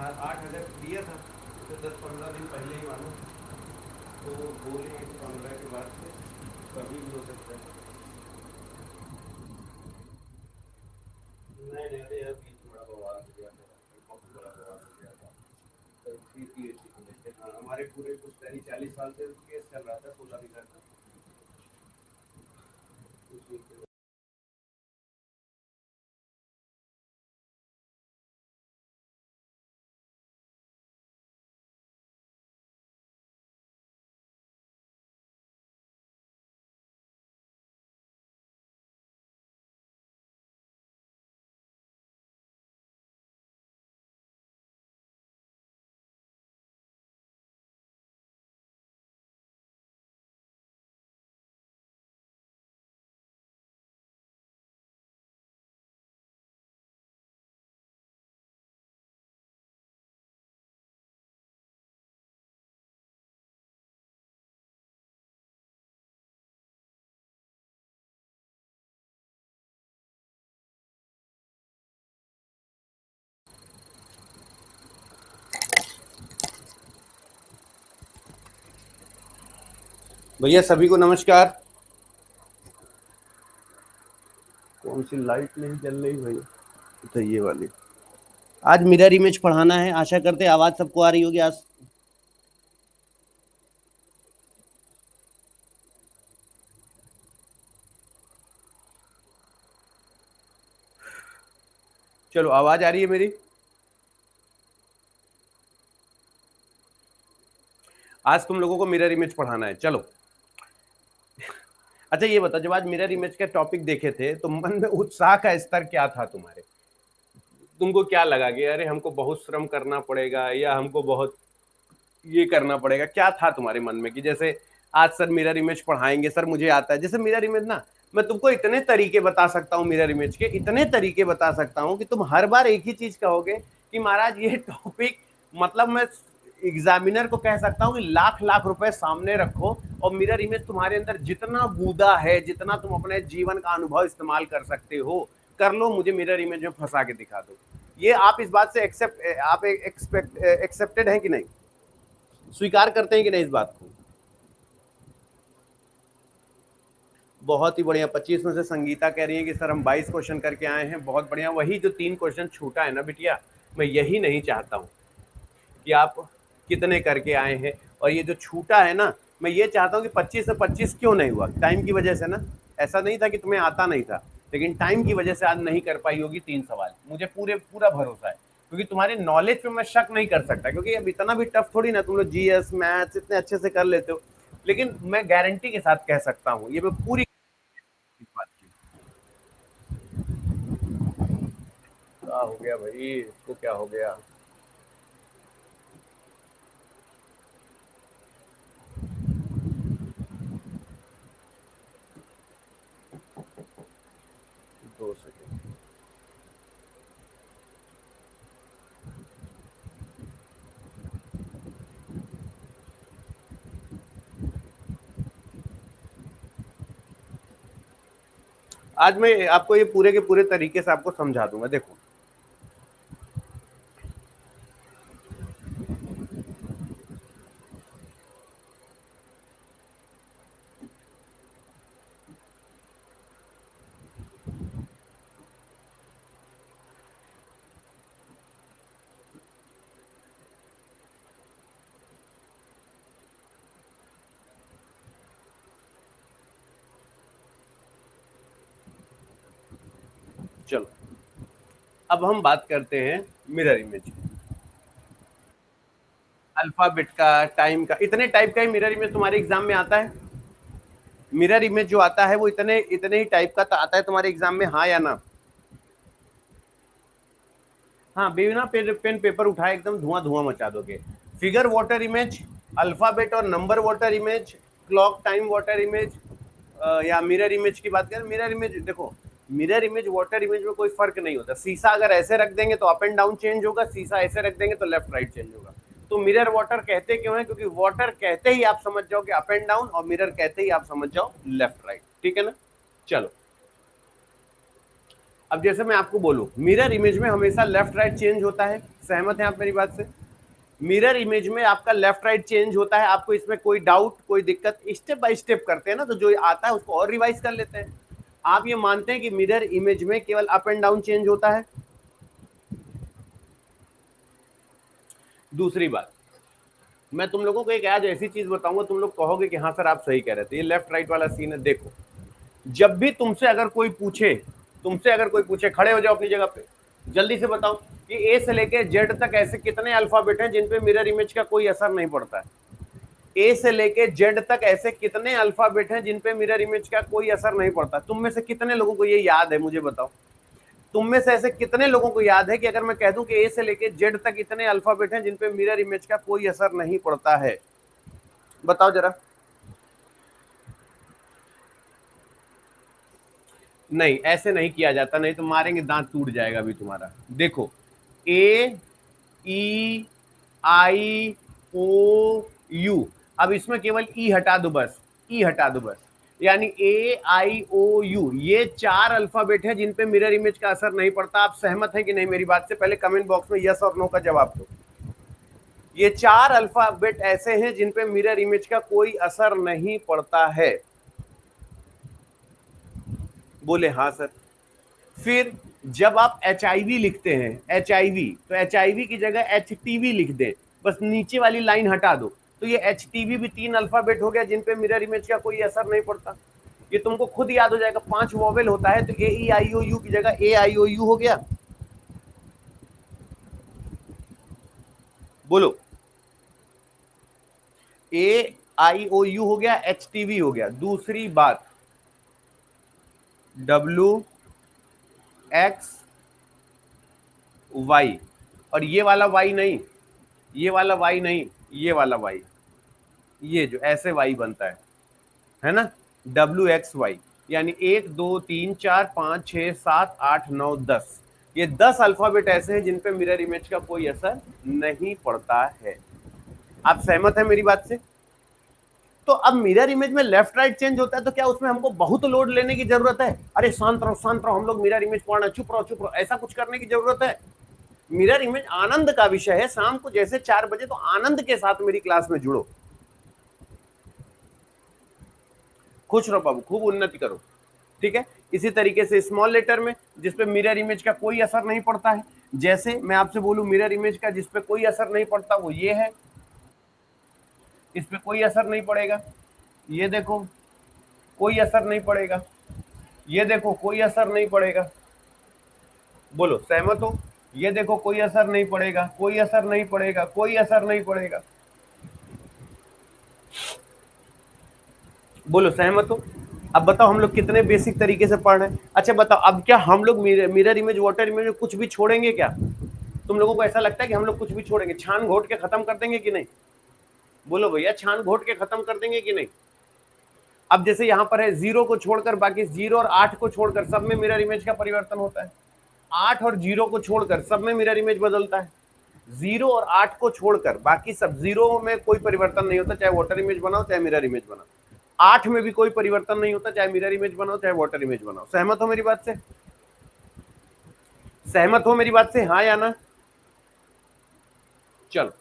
8,000 दिया था तो 10-15 दिन पहले ही मानो, तो वो बोले हैं कि 15 के बाद से कभी भी हो सकता है। नहीं नहीं, अरे यार बीच में बड़ा बवाल हो गया था, बहुत बड़ा बवाल हो गया था। तो इसी को लेके, हाँ, हमारे पूरे कुछ 40 साल से केस चल रहा था 16 बीघा का। उसी के- भैया सभी को नमस्कार। कौन सी लाइट नहीं जल रही भैया? तो ये वाली। आज मिरर इमेज पढ़ाना है, आशा करते हैं आवाज सबको आ रही होगी आज। चलो, आवाज आ रही है मेरी? आज तुम लोगों को मिरर इमेज पढ़ाना है, चलो। अच्छा ये बता, जब आज मिरर इमेज का टॉपिक देखे थे तो मन में उत्साह का स्तर क्या था तुम्हारे? तुमको क्या लगा कि अरे हमको बहुत श्रम करना पड़ेगा, या हमको बहुत ये करना पड़ेगा? क्या था तुम्हारे मन में कि जैसे आज सर मिरर इमेज पढ़ाएंगे, सर मुझे आता है। जैसे मिरर इमेज ना, मैं तुमको इतने तरीके बता सकता हूँ मिरर इमेज के, इतने तरीके बता सकता हूँ कि तुम हर बार एक ही चीज कहोगे कि महाराज ये टॉपिक, मतलब मैं एग्जामिनर को कह सकता हूँ कि लाख लाख रुपए सामने रखो और मिरर इमेज तुम्हारे अंदर जितना गूदा है, जितना तुम अपने जीवन का अनुभव इस्तेमाल कर सकते हो, कर लो, मुझे मिरर इमेज में फंसा के दिखा दो। ये आप इस बात से एक्सेप्ट, आप एक्सेप्टेड है कि नहीं? स्वीकार करते हैं कि नहीं इस बात को? बहुत ही बढ़िया। 25 में से संगीता कह रही है कि सर हम 22 क्वेश्चन करके आए हैं। बहुत बढ़िया। वही जो 3 क्वेश्चन छूटा है ना बिटिया, मैं यही नहीं चाहता हूँ कि आप कितने करके आए हैं। और ये जो छूटा है ना, मैं ये चाहता हूँ कि 25 से 25 क्यों नहीं हुआ? टाइम की वजह से ना। ऐसा नहीं था कि तुम्हें आता नहीं था, लेकिन टाइम की वजह से आज नहीं कर पाई होगी 3 सवाल। मुझे पूरा भरोसा है, क्योंकि तुम्हारे नॉलेज पे मैं शक नहीं कर सकता, क्योंकि अब इतना भी टफ थोड़ी ना, तुम लोग जीएस मैथ्स इतने अच्छे से कर लेते हो। लेकिन मैं गारंटी के साथ कह सकता हूँ, ये मैं पूरी इस बात की। क्या हो गया भाई, इसको क्या हो गया? 2 सेकेंड। आज मैं आपको ये पूरे के पूरे तरीके से आपको समझा दूंगा, देखो। चलो, अब हम बात करते हैं मिरर इमेज, अल्फाबेट का, टाइम का। इतने टाइप का ही मिरर इमेज तुम्हारे एग्जाम में आता है। मिरर इमेज जो आता है वो इतने इतने ही टाइप का आता है तुम्हारे एग्जाम में, हाँ या ना? हाँ, बिना पेन पेपर उठाए एकदम धुआं धुआं मचा दोगे। फिगर वाटर इमेज, अल्फाबेट और number water image, clock time water image, या मिरर इमेज की बात करें, मिरर इमेज देखो, मिरर इमेज वाटर इमेज में कोई फर्क नहीं होता। शीशा अगर ऐसे रख देंगे तो अप एंड डाउन चेंज होगा, शीशा ऐसे रख देंगे तो लेफ्ट राइट चेंज होगा। तो मिरर वाटर कहते क्यों है? क्योंकि वाटर कहते ही आप समझ जाओ कि अप एंड डाउन, और मिरर कहते ही आप समझ जाओ लेफ्ट राइट। ठीक है ना? चलो, अब जैसे मैं आपको बोलूं, मिरर इमेज में हमेशा लेफ्ट राइट चेंज होता है, सहमत हैं आप मेरी बात से? मिरर इमेज में आपका लेफ्ट राइट चेंज होता है, आपको इसमें कोई डाउट, कोई दिक्कत? स्टेप बाय स्टेप करते हैं ना, तो जो आता है उसको और रिवाइज कर लेते हैं। आप ये मानते हैं कि मिरर इमेज में केवल अप एंड डाउन चेंज होता है? दूसरी बात, मैं तुम लोगों को एक आज ऐसी चीज बताऊंगा, तुम लोग कहोगे कि हाँ सर आप सही कह रहे थे, ये लेफ्ट राइट वाला सीन है। देखो, जब भी तुमसे अगर कोई पूछे, खड़े हो जाओ अपनी जगह पे, जल्दी से बताओ कि ए से लेके जेड तक ऐसे कितने अल्फाबेट हैं जिन पे मिरर इमेज का कोई असर नहीं पड़ता है? ए से लेके जेड तक ऐसे कितने अल्फाबेट हैं जिन पे मिरर इमेज का कोई असर नहीं पड़ता? तुम में से कितने लोगों को ये याद है, मुझे बताओ। तुम में से ऐसे कितने लोगों को याद है कि अगर मैं कह दूं कि ए से लेके जेड तक इतने अल्फाबेट हैं जिन पे मिरर इमेज का कोई असर नहीं पड़ता है? बताओ जरा। नहीं, ऐसे नहीं किया जाता, नहीं तो मारेंगे, दांत टूट जाएगा अभी तुम्हारा। देखो, ए, ई, आई, ओ, यू, अब इसमें केवल ई हटा दो बस, ई हटा दो बस, यानी ए, आई, ओ, यू, ये चार अल्फाबेट है जिन पे मिरर इमेज का असर नहीं पड़ता। आप सहमत हैं कि नहीं मेरी बात से? पहले कमेंट बॉक्स में यस और नो का जवाब दो। ये चार अल्फाबेट ऐसे हैं जिन पे मिरर इमेज का कोई असर नहीं पड़ता है। बोले हाँ सर। फिर जब आप एच लिखते हैं, एच तो एच की जगह एच लिख दें, बस नीचे वाली लाइन हटा दो, तो ये एच भी तीन अल्फाबेट हो गया जिन पे मिरर इमेज का कोई असर नहीं पड़ता। ये तुमको खुद याद हो जाएगा, 5 वॉवेल होता है, तो ए ई आई ओ यू की जगह ए आई ओ यू हो गया। बोलो, ए आई ओ यू हो गया, एच हो गया। दूसरी बात, डब्ल्यू एक्स वाई, और ये वाला वाई नहीं, ये वाला वाई नहीं, ये वाला वाई, ये जो ऐसे वाई बनता है ना, डब्ल्यू एक्स वाई, यानी 1 2 3 4 5 6 7 8 9 10, ये 10 अल्फाबेट ऐसे हैं जिन पे मिरर इमेज का कोई असर नहीं पड़ता है। आप सहमत हैं मेरी बात से? तो अब मिरर इमेज में लेफ्ट राइट चेंज होता है, तो क्या उसमें हमको बहुत लोड लेने की जरूरत है? अरे शांत रहो, हम लोग मिरर इमेज पढ़ना, चुप रहो, ऐसा कुछ करने की जरूरत है? मिरर इमेज आनंद का विषय है। शाम को जैसे 4 बजे, तो आनंद के साथ मेरी क्लास में जुड़ो, खुश रहो बाबू, खूब उन्नति करो, ठीक है? इसी तरीके से स्मॉल लेटर में, जिसपे मिरर इमेज का कोई असर नहीं पड़ता है, जैसे मैं आपसे बोलूं मिरर इमेज का जिसपे कोई असर नहीं पड़ता, वो ये है, इस पे कोई असर नहीं पड़ेगा। ये देखो, कोई असर नहीं पड़ेगा। ये देखो, कोई असर नहीं पड़ेगा। बोलो, सहमत हो? ये देखो, कोई असर नहीं पड़ेगा, कोई असर नहीं पड़ेगा, कोई असर नहीं पड़ेगा। बोलो, सहमत हो? अब बताओ, हम लोग कितने बेसिक तरीके से पढ़ रहे हैं। अच्छा बताओ, अब क्या हम लोग मिरर इमेज, वाटर इमेज में कुछ भी छोड़ेंगे क्या? तुम लोगों को ऐसा लगता है कि हम लोग कुछ भी छोड़ेंगे, छान घोट के खत्म कर देंगे कि नहीं? बोलो भैया, छान घोट के खत्म कर देंगे कि नहीं? अब जैसे यहां पर है, 0 को छोड़कर बाकी, 0 और 8 को छोड़कर सब में मिरर इमेज का परिवर्तन होता है। 8 और 0 को छोड़कर सब में मिरर इमेज बदलता है। 0 और 8 को छोड़कर बाकी सब, 0 में कोई परिवर्तन नहीं होता, चाहे वाटर इमेज बनाओ चाहे मिरर इमेज बनाओ। 8 में भी कोई परिवर्तन नहीं होता, चाहे मिरर इमेज बनाओ चाहे वाटर इमेज बनाओ। सहमत हो मेरी बात से? सहमत हो मेरी बात से, हाँ या ना? चलो,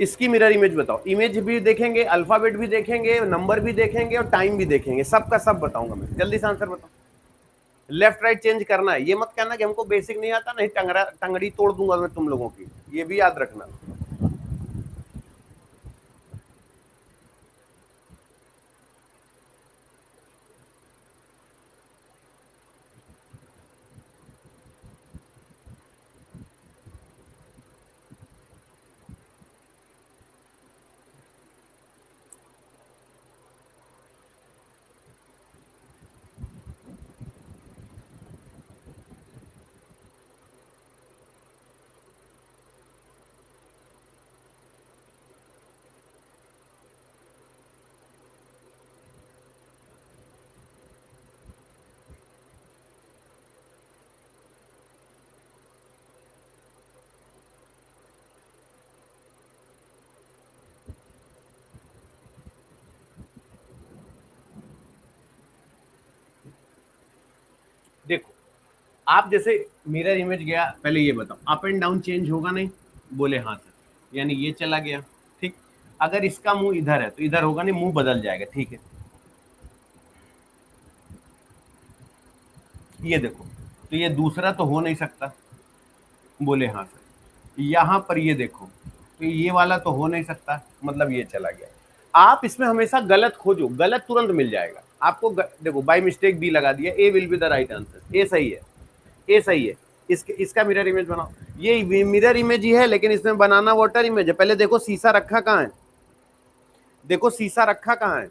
इसकी मिरर इमेज बताओ। इमेज भी देखेंगे, अल्फाबेट भी देखेंगे, नंबर भी देखेंगे और टाइम भी देखेंगे, सबका सब बताऊंगा मैं। जल्दी से आंसर बताओ। लेफ्ट राइट चेंज करना है, ये मत कहना कि हमको बेसिक नहीं आता, नहीं टंगड़ी तोड़ दूंगा मैं तुम लोगों की, ये भी याद रखना। आप जैसे मिरर इमेज गया, पहले ये बताओ अप एंड डाउन चेंज होगा नहीं? बोले हाँ सर, यानी ये चला गया, ठीक। अगर इसका मुंह इधर है तो इधर होगा नहीं, मुंह बदल जाएगा, ठीक है। ये देखो, तो ये दूसरा तो हो नहीं सकता। बोले हाँ सर। यहाँ पर ये देखो, तो ये वाला तो हो नहीं सकता, मतलब ये चला गया। आप इसमें हमेशा गलत खोजो, गलत तुरंत मिल जाएगा आपको। देखो बाय मिस्टेक बी लगा दिया, A will be the right answer, A सही है, ए सही है। इसका मिरर इमेज बनाओ, ये मिरर इमेज ही है लेकिन इसमें बनाना वाटर इमेज है। पहले देखो शीशा रखा कहाँ है, देखो शीशा रखा कहाँ है,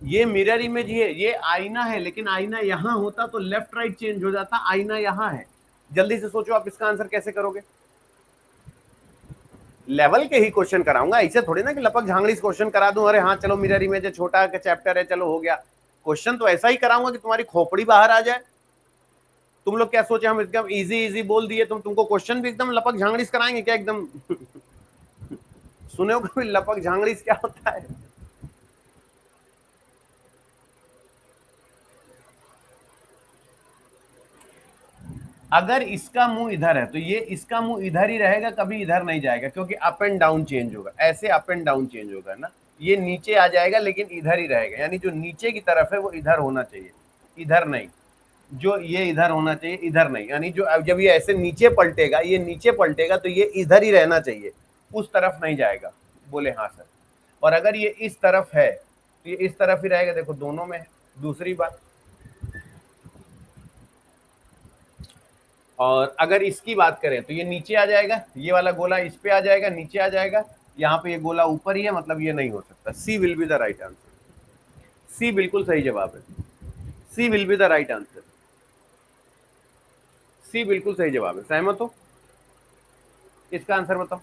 ये मिरर इमेज ही है, ये आईना है, लेकिन आईना यहां होता तो लेफ्ट राइट चेंज हो जाता, आईना यहां है। जल्दी से सोचो आप इसका आंसर कैसे करोगे? लेवल के ही क्वेश्चन कराऊंगा, ऐसे थोड़ी ना कि लपक झांगड़ी क्वेश्चन करा दूं, अरे हाँ चलो मिरर इमेज है, छोटा का चैप्टर है, चलो हो गया। क्वेश्चन तो ऐसा ही कराऊंगा कि तुम्हारी खोपड़ी बाहर आ जाए। तुम लोग क्या सोचे हम एकदम इजी इजी बोल दिए, तुमको क्वेश्चन भी एकदम लपक झांगड़ी कराएंगे क्या एकदम? सुने हो कभी लपक झांगड़ी क्या होता है? अगर इसका मुंह इधर है तो ये इसका मुंह इधर ही रहेगा, कभी इधर नहीं जाएगा, क्योंकि अप एंड डाउन चेंज होगा, ऐसे अप एंड डाउन चेंज होगा ना। ये नीचे आ जाएगा लेकिन इधर ही रहेगा, यानी जो नीचे की तरफ है वो इधर होना चाहिए, इधर नहीं। जो ये इधर होना चाहिए, इधर नहीं, यानी जो जब ये ऐसे नीचे पलटेगा, ये नीचे पलटेगा तो ये इधर ही रहना चाहिए, उस तरफ नहीं जाएगा। बोले हाँ सर। और अगर ये इस तरफ है तो ये इस तरफ ही रहेगा, देखो दोनों में है। दूसरी बात, और अगर इसकी बात करें तो ये नीचे आ जाएगा, ये वाला गोला इस पे आ जाएगा, नीचे आ जाएगा, यहाँ पे ये गोला ऊपर ही है, मतलब ये नहीं हो सकता। C will be the right answer, C बिल्कुल सही जवाब है, C will be the right answer, C बिल्कुल सही जवाब है। सहमत हो? इसका आंसर बताओ।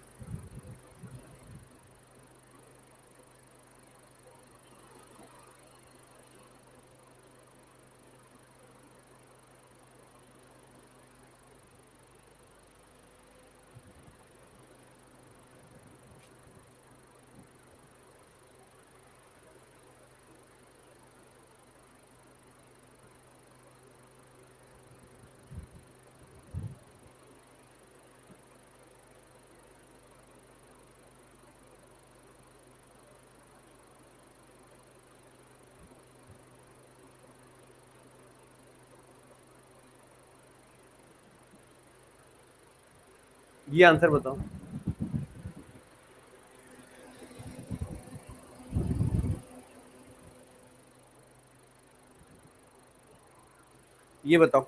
ये आंसर बताओ। ये बताओ।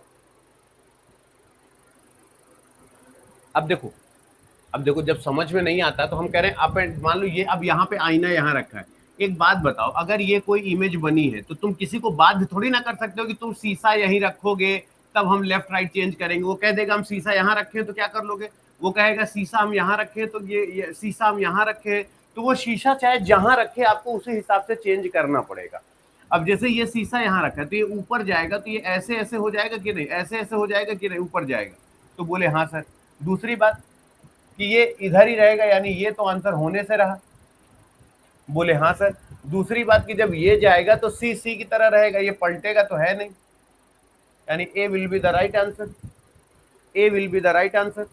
अब देखो, अब देखो, जब समझ में नहीं आता तो हम कह रहे हैं अप एंड, मान लो ये अब यहाँ पे आईना यहाँ रखा है। एक बात बताओ, अगर ये कोई इमेज बनी है तो तुम किसी को बाध्य थोड़ी ना कर सकते हो कि तुम शीशा यहीं रखोगे तब हम लेफ्ट राइट चेंज करेंगे। वो कह देगा हम शीशा यहाँ रखे तो क्या कर लोगे? वो कहेगा शीशा हम यहाँ रखे तो ये शीशा हम यहाँ रखे, तो वो शीशा चाहे जहां रखे आपको उसी हिसाब से चेंज करना पड़ेगा। अब जैसे ये शीशा यहाँ रखा है तो ये ऊपर जाएगा, तो ये ऐसे ऐसे हो जाएगा कि नहीं, ऐसे ऐसे हो जाएगा कि नहीं, ऊपर जाएगा। तो बोले हाँ सर। दूसरी बात कि ये इधर ही रहेगा, यानी ये तो आंसर होने से रहा। बोले हाँ सर। दूसरी बात कि जब ये जाएगा तो सी सी की तरह रहेगा, ये पलटेगा तो है नहीं, यानी A will be the right answer, A will be the right answer.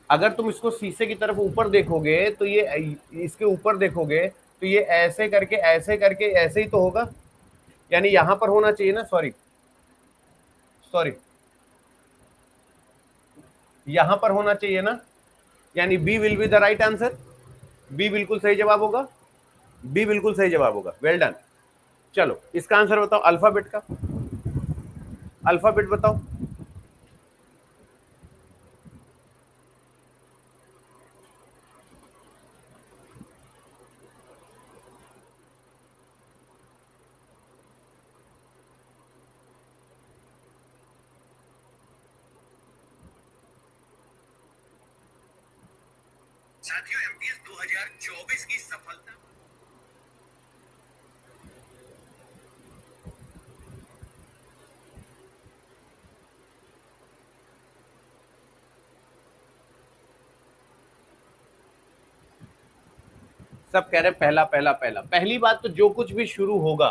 अगर तुम इसको शीशे की तरफ ऊपर देखोगे तो ये, इसके ऊपर देखोगे तो ये ऐसे करके ऐसे करके ऐसे ही तो होगा, यानी यहां पर होना चाहिए ना, सॉरी सॉरी, यहां पर होना चाहिए ना, यानी B will be the right answer, B बिल्कुल सही जवाब होगा, बी बिल्कुल सही जवाब होगा। Well done. चलो इसका आंसर बताओ, अल्फाबेट का, अल्फाबेट बताओ। साथियों एमटीएस 2024 की सफलता। सब कह रहे हैं पहला पहला पहला। पहली बात तो जो कुछ भी शुरू होगा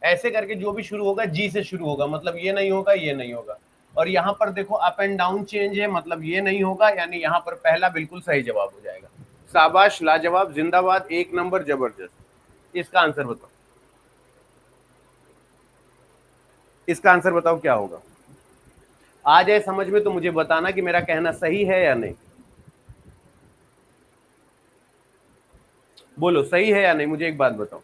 ऐसे करके जो भी शुरू होगा जी से शुरू होगा, मतलब ये नहीं होगा, ये नहीं होगा। और यहाँ पर देखो अप एंड डाउन चेंज है, मतलब ये नहीं होगा, यानी यहाँ पर पहला बिल्कुल सही जवाब हो जाएगा। शाबाश, लाजवाब, जिंदाबाद, एक नंबर, जबरदस्त। इसका आंसर बताओ, इसका आंसर बताओ क्या होगा। आ जाए समझ में तो मुझे बताना कि मेरा कहना सही है या नहीं। बोलो सही है या नहीं, मुझे एक बात बताओ।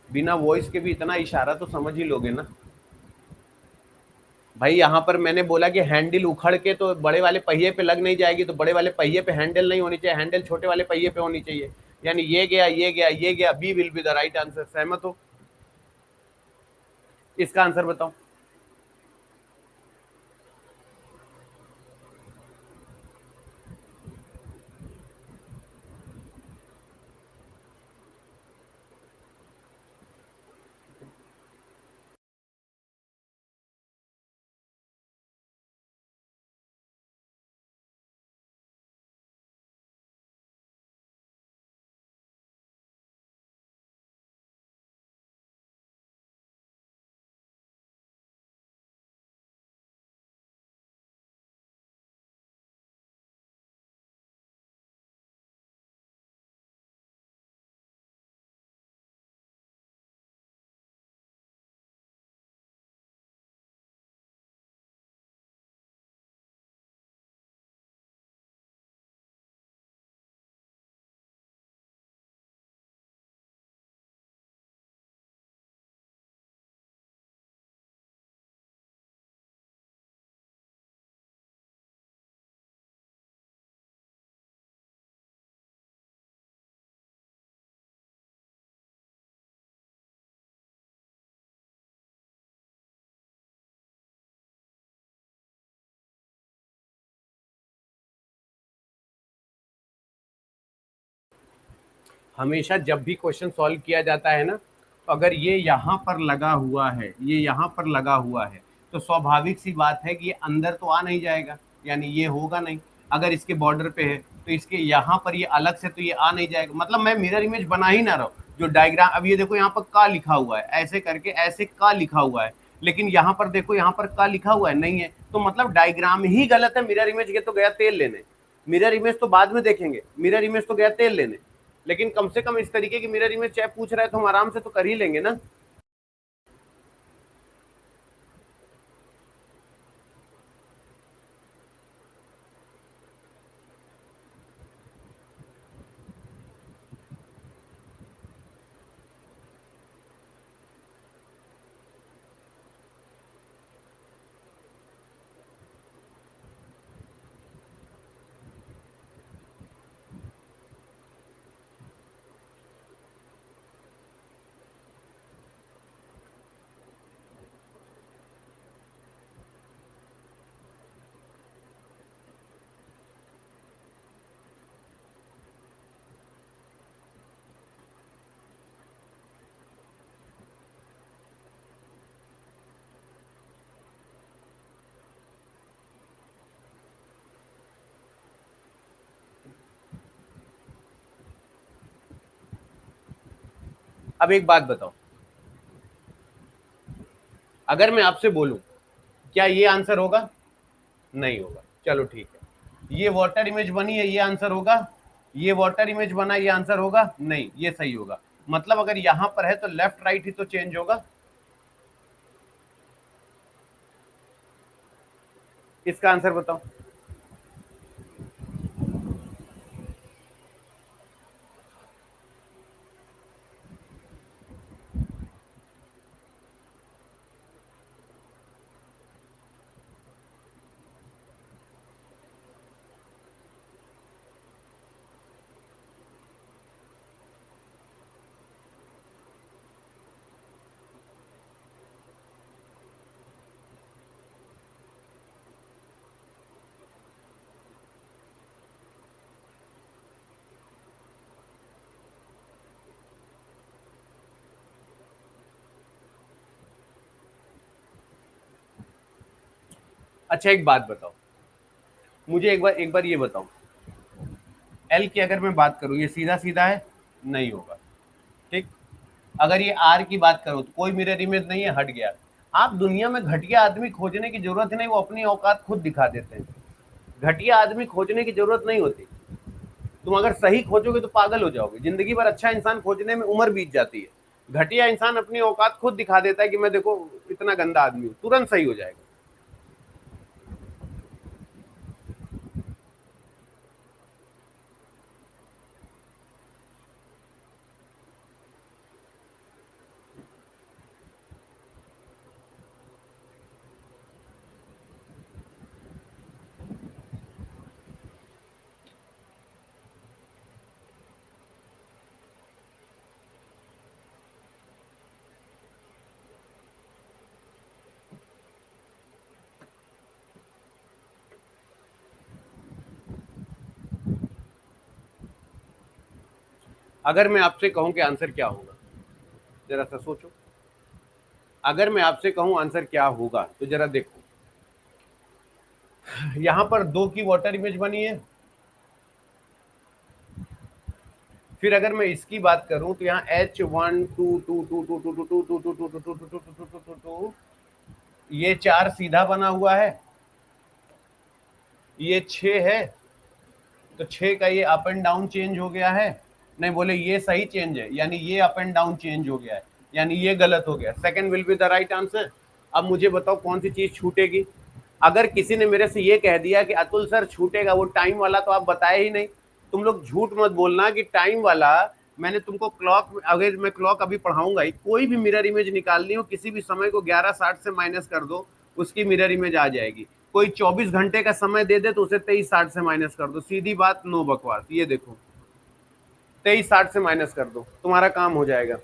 बिना वॉइस के भी इतना इशारा तो समझ ही लोगे ना भाई। यहाँ पर मैंने बोला कि हैंडल उखड़ के तो बड़े वाले पहिए पे लग नहीं जाएगी, तो बड़े वाले पहिए पे हैंडल नहीं होनी चाहिए, हैंडल छोटे वाले पहिए पे होनी चाहिए। यानी ये गया, ये गया, ये गया, B will be the right answer. सहमत हो? इसका आंसर बताओ। हमेशा जब भी क्वेश्चन सॉल्व किया जाता है ना, तो अगर ये यहाँ पर लगा हुआ है, ये यहाँ पर लगा हुआ है, तो स्वाभाविक सी बात है कि ये अंदर तो आ नहीं जाएगा, यानी ये होगा नहीं। अगर इसके बॉर्डर पे है तो इसके यहाँ पर ये अलग से तो ये आ नहीं जाएगा, मतलब मैं मिरर इमेज बना ही ना रहा हूँ। जो डायग्राम, अब ये देखो यहाँ पर का लिखा हुआ है, ऐसे करके ऐसे का लिखा हुआ है, लेकिन यहाँ पर देखो, यहाँ पर का लिखा हुआ है नहीं है, तो मतलब डायग्राम ही गलत है। मिरर इमेज के तो गया तेल लेने, मिरर इमेज तो बाद में देखेंगे, मिरर इमेज तो गया तेल लेने, लेकिन कम से कम इस तरीके की मिरर इमेज चाहे पूछ रहा है तो हम आराम से तो कर ही लेंगे ना। अब एक बात बताओ, अगर मैं आपसे बोलूं क्या ये आंसर होगा? नहीं होगा। चलो ठीक है, ये वाटर इमेज बनी है, ये आंसर होगा? ये वाटर इमेज बना, ये आंसर होगा? नहीं, ये सही होगा। मतलब अगर यहां पर है तो लेफ्ट राइट ही तो चेंज होगा। इसका आंसर बताओ। अच्छा एक बात बताओ, मुझे एक बार ये बताओ, एल की अगर मैं बात करूं ये सीधा सीधा है? नहीं होगा। ठीक। अगर ये आर की बात करो तो कोई मिरर इमेज नहीं है, हट गया। आप दुनिया में घटिया आदमी खोजने की जरूरत नहीं, वो अपनी औकात खुद दिखा देते हैं। घटिया आदमी खोजने की जरूरत नहीं होती। तुम अगर सही खोजोगे तो पागल हो जाओगे, जिंदगी भर अच्छा इंसान खोजने में उम्र बीत जाती है। घटिया इंसान अपनी औकात खुद दिखा देता है कि मैं देखो इतना गंदा आदमी हूं, तुरंत सही हो जाएगा। अगर मैं आपसे कहूं कि आंसर क्या होगा, जरा सा सोचो। अगर मैं आपसे कहूं आंसर क्या होगा तो जरा देखो, यहां पर दो की वाटर इमेज बनी है। फिर अगर मैं इसकी बात करूं तो यहाँ H1 2 2 2 2 2 2 2 2 2 2 2 2 2 2 ये चार सीधा बना हुआ है, ये 6 है, तो 6 का ये अप एंड डाउन चेंज हो गया है। नहीं बोले ये सही चेंज है, यानी ये अप एंड डाउन चेंज हो गया है, यानी ये गलत हो गया। Second will be the right answer. अब मुझे बताओ कौन सी चीज छूटेगी? अगर किसी ने मेरे से ये कह दिया कि अतुल सर छूटेगा वो टाइम वाला, तो आप बताए ही नहीं। तुम लोग झूठ मत बोलना कि टाइम वाला। मैंने तुमको क्लॉक, अगर मैं क्लॉक अभी पढ़ाऊंगा ही, कोई भी मिरर इमेज निकालनी हो किसी भी समय को 11:60 से माइनस कर दो, उसकी मिरर इमेज आ जाएगी। कोई 24 घंटे का समय दे दे तो उसे 23:60 से माइनस कर दो, सीधी बात, नो बकवास। ये देखो 23:60 से माइनस कर दो, तुम्हारा काम हो जाएगा।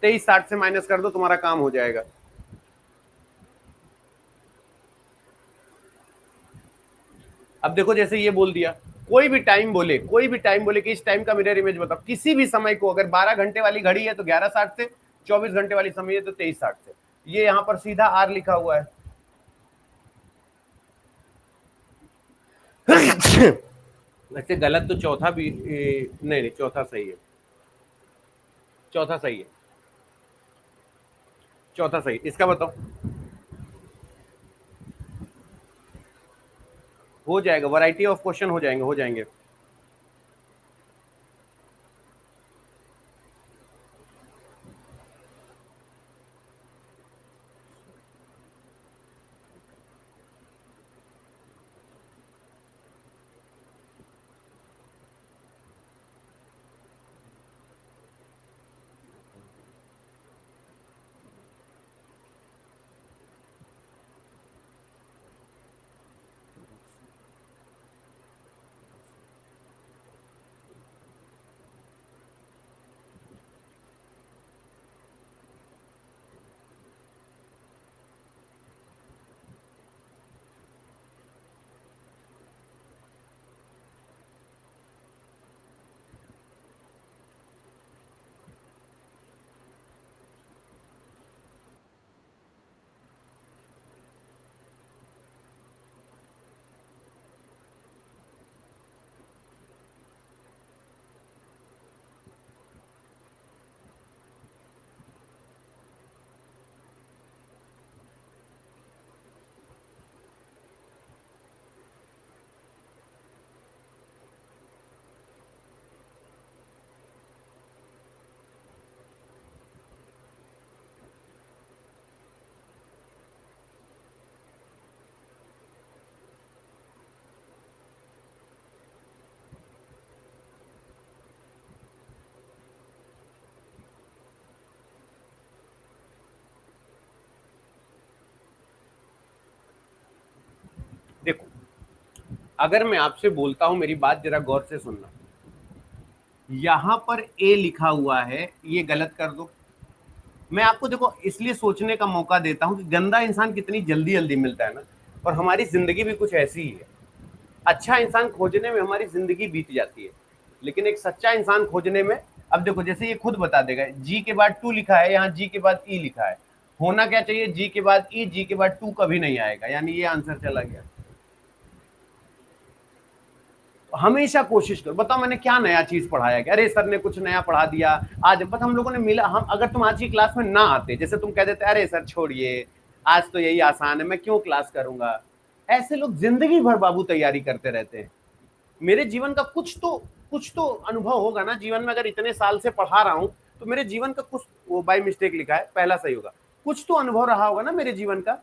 23:60 से माइनस कर दो, तुम्हारा काम हो जाएगा। अब देखो जैसे ये बोल दिया, कोई भी टाइम बोले, कोई भी टाइम बोले कि इस टाइम का मिरर इमेज बताओ, किसी भी समय को, अगर 12 घंटे वाली घड़ी है तो 11:60 से, 24 घंटे वाली समय है तो 23:60 से। ये यहाँ पर सीधा आर लिखा हुआ है। वैसे गलत तो चौथा भी नहीं नहीं, चौथा सही है। चौथा सही है। चौथा सही, इसका बताओ। हो जाएगा, वैरायटी ऑफ क्वेश्चन हो जाएंगे, हो जाएंगे। अगर मैं आपसे बोलता हूं, मेरी बात जरा गौर से सुनना, यहां पर ए लिखा हुआ है, ये गलत कर दो। मैं आपको देखो इसलिए सोचने का मौका देता हूं कि गंदा इंसान कितनी जल्दी जल्दी मिलता है ना, और हमारी जिंदगी भी कुछ ऐसी ही है। अच्छा इंसान खोजने में हमारी जिंदगी बीत जाती है, लेकिन एक सच्चा इंसान खोजने में, अब देखो जैसे ये खुद बता देगा, जी के बाद टू लिखा है, यहाँ जी के बाद ई लिखा है, होना क्या चाहिए, जी के बाद ई, जी के बाद टू कभी नहीं आएगा, यानी ये आंसर चला गया। हमेशा कोशिश करो, बताओ मैंने क्या नया चीज पढ़ाया क्या, अरे सर ने कुछ नया पढ़ा दिया आज, बस हम लोगों ने मिला, हम अगर तुम आज की क्लास में ना आते, जैसे तुम कह देते अरे सर छोड़िए आज तो यही आसान है, मैं क्यों क्लास करूंगा। ऐसे लोग जिंदगी भर बाबू तैयारी करते रहते हैं। मेरे जीवन का कुछ तो अनुभव होगा ना जीवन में, अगर इतने साल से पढ़ा रहा हूं तो मेरे जीवन का कुछ, वो बाय मिस्टेक लिखा है पहला सही होगा, कुछ तो अनुभव रहा होगा ना मेरे जीवन का।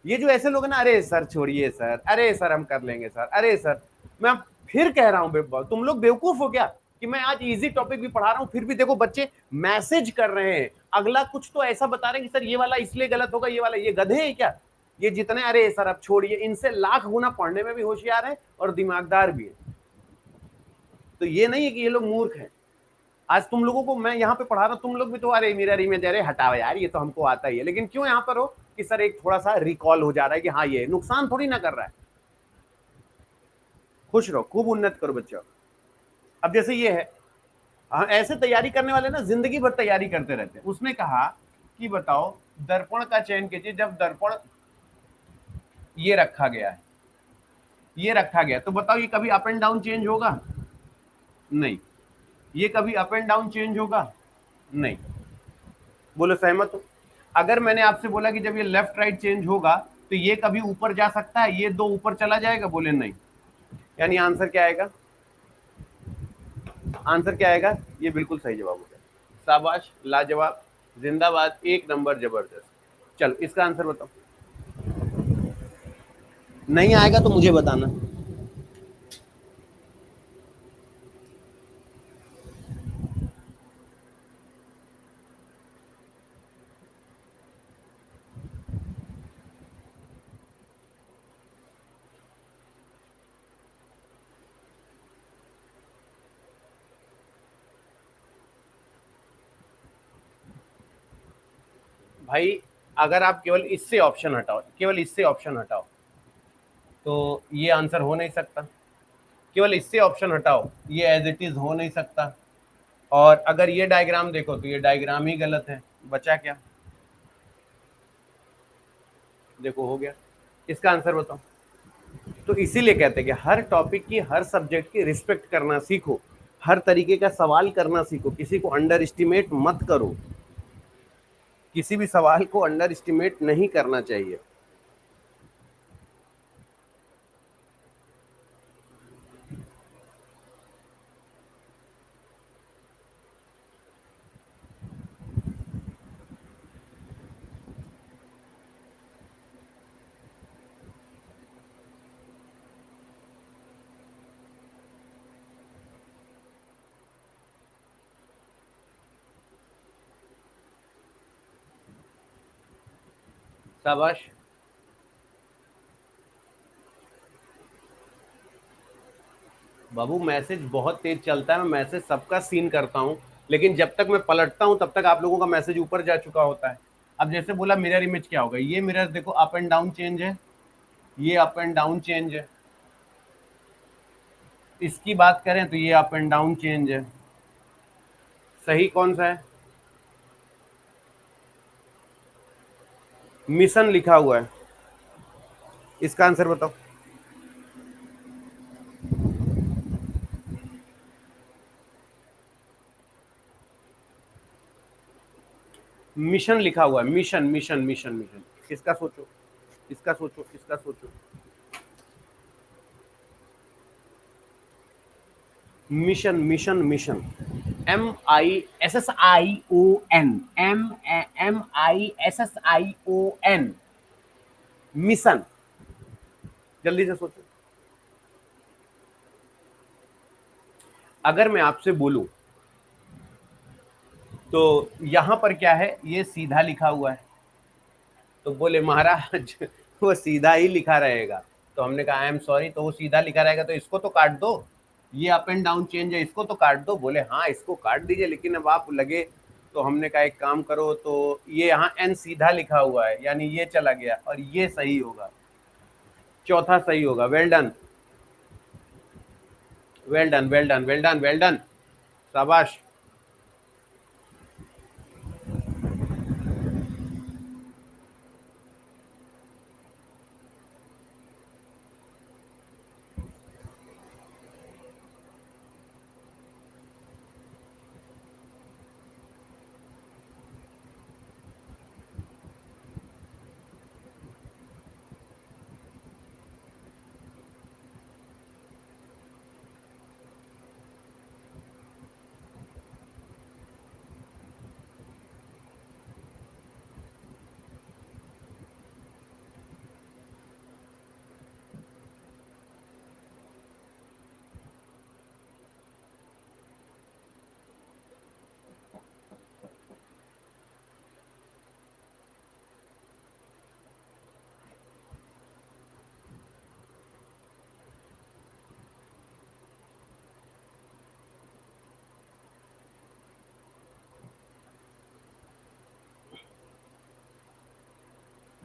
ये जो ऐसे लोग हैं ना, अरे सर छोड़िए सर, अरे सर हम कर लेंगे सर, अरे सर, मैं फिर कह रहा हूं तुम लोग बेवकूफ हो क्या कि मैं आज इजी टॉपिक भी पढ़ा रहा हूं, फिर भी देखो बच्चे मैसेज कर रहे हैं, अगला कुछ तो ऐसा बता रहे हैं कि सर ये वाला इसलिए गलत होगा, ये वाला, ये गधे है क्या ये जितने, अरे सर अब छोड़िए, इनसे लाख गुना पढ़ने में भी होशियार है और दिमागदार भी है। तो ये नहीं है कि ये लोग मूर्ख हैं। आज तुम लोगों को मैं यहाँ पे पढ़ा रहा हूँ, तुम लोग भी तो अरे मेरा इमेज, अरे हटाओ यार ये तो हमको आता ही है, लेकिन क्यों यहाँ पर हो कि सर एक थोड़ा सा रिकॉल हो जा रहा है कि हाँ ये नुकसान थोड़ी ना कर रहा है। खुश रहो, खूब उन्नत करो बच्चों। अब जैसे ये है, ऐसे तैयारी करने वाले ना जिंदगी भर तैयारी करते रहते हैं। उसने कहा कि बताओ दर्पण का चयन कीजिए, जब दर्पण ये रखा गया है, ये रखा गया, तो बताओ ये कभी अप एंड डाउन चेंज होगा? नहीं। ये कभी अप एंड डाउन चेंज होगा? नहीं। बोलो सहमत हो? अगर मैंने आपसे बोला कि जब ये लेफ्ट राइट चेंज होगा तो ये कभी ऊपर जा सकता है, ये दो ऊपर चला जाएगा? बोले नहीं। यानी आंसर क्या आएगा? आंसर क्या आएगा? ये बिल्कुल सही जवाब हो गया। शाबाश, लाजवाब, जिंदाबाद, एक नंबर, जबरदस्त। चलो इसका आंसर बताओ। नहीं आएगा तो मुझे बताना। भाई अगर आप केवल इससे ऑप्शन हटाओ, केवल इससे ऑप्शन हटाओ, तो ये आंसर हो नहीं सकता। केवल इससे ऑप्शन हटाओ, ये एज इट इज हो नहीं सकता। और अगर ये डायग्राम देखो तो ये डायग्राम ही गलत है। बचा क्या? देखो हो गया। इसका आंसर बताओ। तो इसीलिए कहते हैं कि हर टॉपिक की, हर सब्जेक्ट की रिस्पेक्ट करना सीखो, हर तरीके का सवाल करना सीखो, किसी को अंडर एस्टिमेट मत करो, किसी भी सवाल को अंडर एस्टिमेट नहीं करना चाहिए। शाबाश। बाबू मैसेज बहुत तेज चलता है, मैं मैसेज सबका सीन करता हूँ, लेकिन जब तक मैं पलटता हूँ तब तक आप लोगों का मैसेज ऊपर जा चुका होता है। अब जैसे बोला मिरर इमेज क्या होगा, ये मिरर देखो अप एंड डाउन चेंज है, ये अप एंड डाउन चेंज है। इसकी बात करें तो ये अप एंड डाउन चेंज है। सही कौन सा है? मिशन लिखा हुआ है। इसका आंसर बताओ। मिशन लिखा हुआ है, मिशन मिशन मिशन मिशन। इसका सोचो, इसका सोचो, इसका सोचो। Mission mission mission, MISSION, MISSION, mission. जल्दी से सोचो। अगर मैं आपसे बोलूं तो यहां पर क्या है, ये सीधा लिखा हुआ है, तो बोले महाराज वो सीधा ही लिखा रहेगा, तो हमने कहा आई एम सॉरी, तो वो सीधा लिखा रहेगा तो इसको तो काट दो, ये अप एंड डाउन चेंज है, इसको तो काट दो। बोले हाँ इसको काट दीजिए, लेकिन अब आप लगे। तो हमने कहा एक काम करो, तो ये यहाँ एन सीधा लिखा हुआ है, यानी ये चला गया और ये सही होगा, चौथा सही होगा। Well done, well done, well done, well done, well done, शाबाश।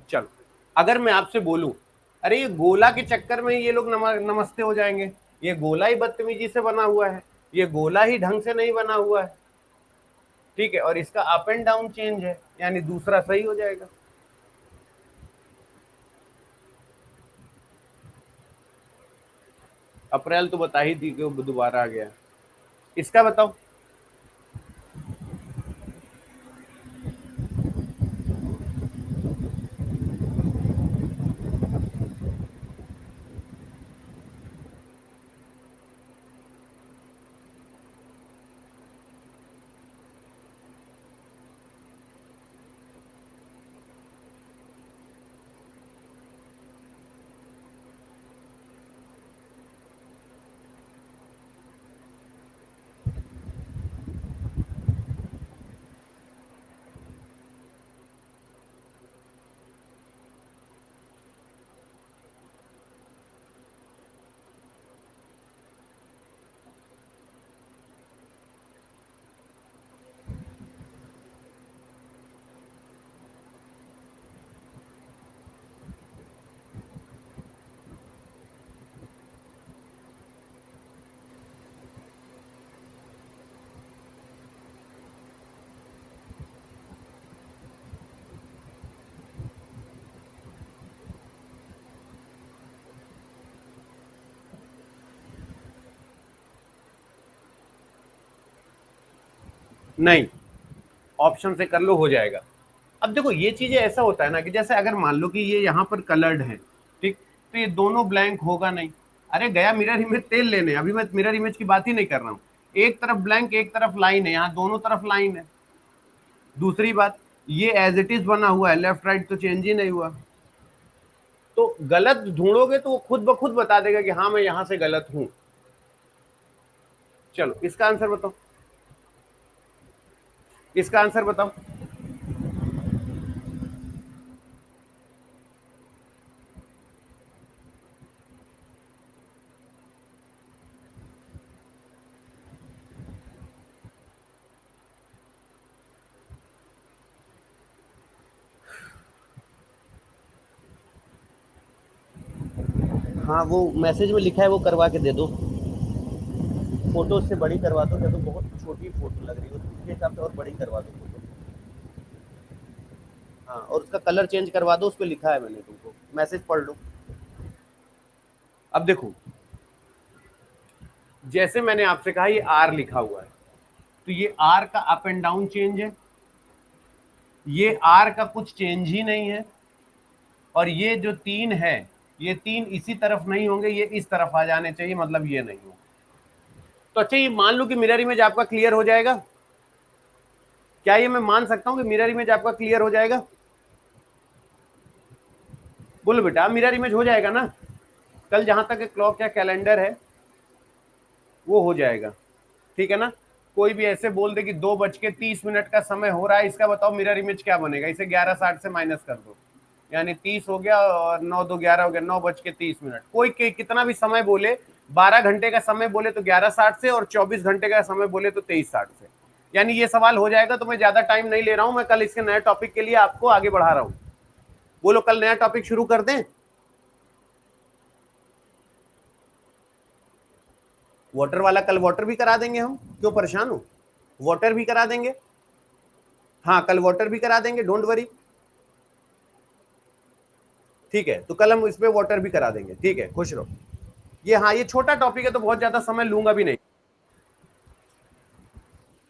चलो, अगर मैं आपसे बोलूं अरे ये गोला के चक्कर में ये लोग नमस्ते हो जाएंगे, ये गोला ही बदतमीजी से बना हुआ है, ये गोला ही ढंग से नहीं बना हुआ है, ठीक है, और इसका अप एंड डाउन चेंज है, यानी दूसरा सही हो जाएगा। अप्रैल तो बता ही दी कि वो दोबारा आ गया, इसका बताओ। नहीं, ऑप्शन से कर लो, हो जाएगा। अब देखो ये चीजें ऐसा होता है ना कि जैसे अगर मान लो कि ये यहाँ पर कलर्ड है, ठीक, तो ये दोनों ब्लैंक होगा नहीं। अरे गया मिरर इमेज तेल लेने, अभी मैं मिरर इमेज की बात ही नहीं कर रहा हूँ। एक तरफ ब्लैंक एक तरफ लाइन है, यहाँ दोनों तरफ लाइन है। दूसरी बात, ये एज इट इज बना हुआ है, लेफ्ट राइट तो चेंज ही नहीं हुआ। तो गलत ढूंढोगे तो वो खुद ब खुद बता देगा कि हाँ मैं यहां से गलत हूं। चलो इसका आंसर बताओ, इसका आंसर बताओ। हाँ वो मैसेज में लिखा है वो करवा के दे दो, फोटो उससे बड़ी करवा दो, या तो बहुत छोटी फोटो लग रही हो तो उसके हिसाब से और बड़ी करवा दो फोटो। हाँ, और उसका कलर चेंज करवा दो, उस पर लिखा है मैंने, तुमको मैसेज पढ़ लो। अब देखो, जैसे मैंने आपसे कहा ये आर लिखा हुआ है, तो ये आर का अप एंड डाउन चेंज है, ये आर का कुछ चेंज ही नहीं है, और ये जो तीन है, ये तीन इसी तरफ नहीं होंगे, ये इस तरफ आ जाने चाहिए, मतलब ये नहीं होगा। तो अच्छा ये मान लो कि मिरर इमेज आपका क्लियर हो जाएगा, क्या ये मैं मान सकता हूं कि मिरर इमेज आपका क्लियर हो जाएगा? बोलो बेटा, मिरर इमेज हो जाएगा ना? कल जहां तक क्लॉक या कैलेंडर है वो हो जाएगा, ठीक है ना? कोई भी ऐसे बोल दे कि 2:30 का समय हो रहा है, इसका बताओ मिरर इमेज क्या बनेगा, इसे 11:60 से माइनस कर दो। यानी 30 हो गया और 9 2 11 हो गया, 9:30। कोई कितना भी समय बोले, 12 घंटे का समय बोले तो 11:60 से, और 24 घंटे का समय बोले तो 23:60 से। यानी ये सवाल हो जाएगा, तो मैं ज्यादा टाइम नहीं ले रहा हूं, मैं कल इसके नए टॉपिक के लिए आपको आगे बढ़ा रहा हूं। बोलो कल नया टॉपिक शुरू कर दें? वाटर वाला कल वाटर भी करा देंगे हम, क्यों परेशान हो? वाटर भी करा देंगे, हाँ कल वाटर भी करा देंगे, डोंट वरी। ठीक है, तो कल हम इस पे वाटर भी करा देंगे, ठीक है, खुश रहो। ये हाँ, ये छोटा टॉपिक है तो बहुत ज्यादा समय लूंगा भी नहीं।